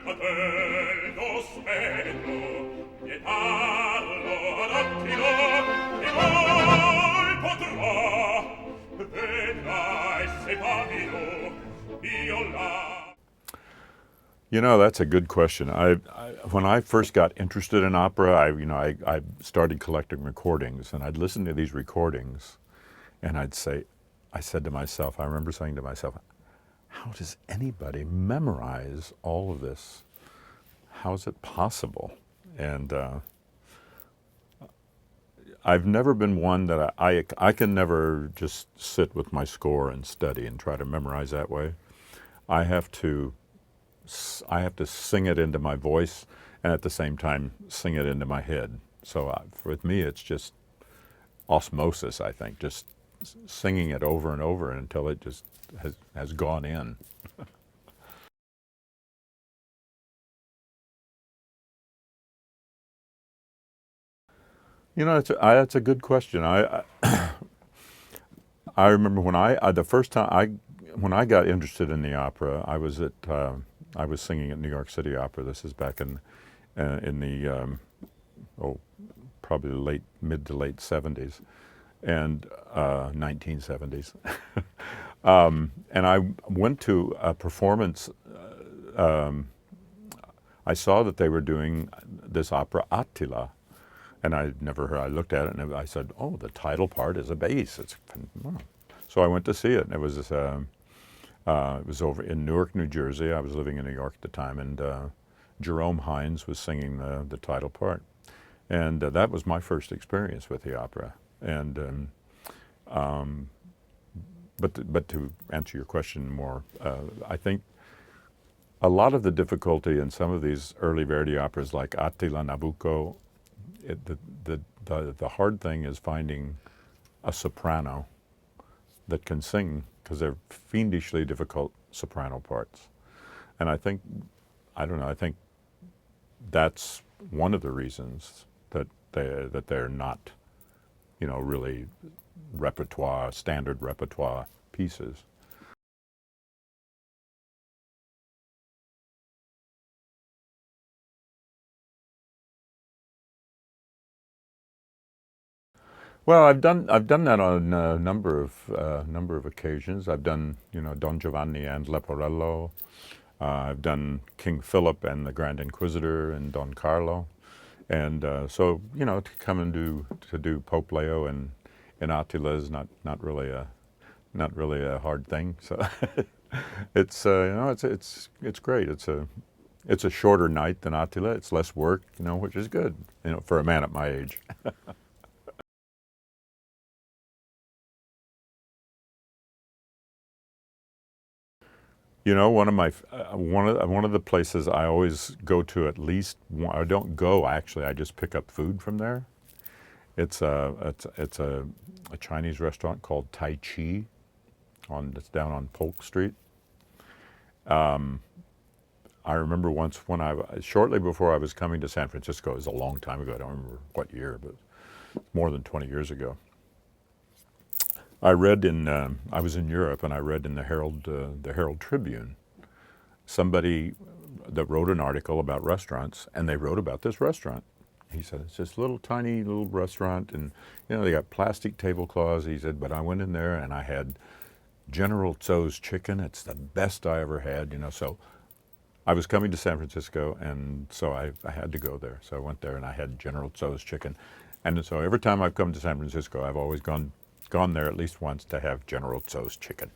Fratello spento, Pietalo ad Attila, e mai potrà, vedrai se pavido, io là. You know, that's a good question. When I first got interested in opera, I started collecting recordings, and I'd listen to these recordings, and I said to myself, I remember saying to myself, how does anybody memorize all of this? How is it possible? And I've never been one that I can never just sit with my score and study and try to memorize that way. I have to sing it into my voice and at the same time sing it into my head. So with me, it's just osmosis, I think, just singing it over and over until it just has gone in. You know, that's a good question. I remember when the first time when I got interested in the opera, I was singing at New York City Opera. This is back in the probably mid to late 70s and 1970s. And I went to a performance. I saw that they were doing this opera Attila, and I'd never heard. I looked at it and I said, "Oh, the title part is a bass." So I went to see it, and it was over in Newark, New Jersey. I was living in New York at the time, and Jerome Hines was singing the title part, and that was my first experience with the opera. And but to answer your question more, I think a lot of the difficulty in some of these early Verdi operas, like Attila Nabucco, the hard thing is finding a soprano that can sing, because they're fiendishly difficult soprano parts. And I don't know, I think that's one of the reasons that they're not, really standard repertoire pieces. Well, I've done that on a number of occasions. I've done, Don Giovanni and Leporello. I've done King Philip and the Grand Inquisitor and Don Carlo. And so, to come and do Pope Leo and Attila is not really a hard thing. So it's it's great. It's a shorter night than Attila. It's less work, which is good, for a man at my age. One of the places I always go to at least one, I don't go actually, I just pick up food from there. It's a Chinese restaurant called Tai Chi it's down on Polk Street. I remember once shortly before I was coming to San Francisco, it was a long time ago, I don't remember what year, but more than 20 years ago. I was in Europe, and I read in the Herald Tribune, somebody that wrote an article about restaurants, and they wrote about this restaurant. He said, it's this tiny little restaurant, and they got plastic tablecloths. He said, but I went in there and I had General Tso's chicken. It's the best I ever had, So I was coming to San Francisco, and so I had to go there. So I went there and I had General Tso's chicken. And so every time I've come to San Francisco, I've always gone there at least once to have General Tso's chicken.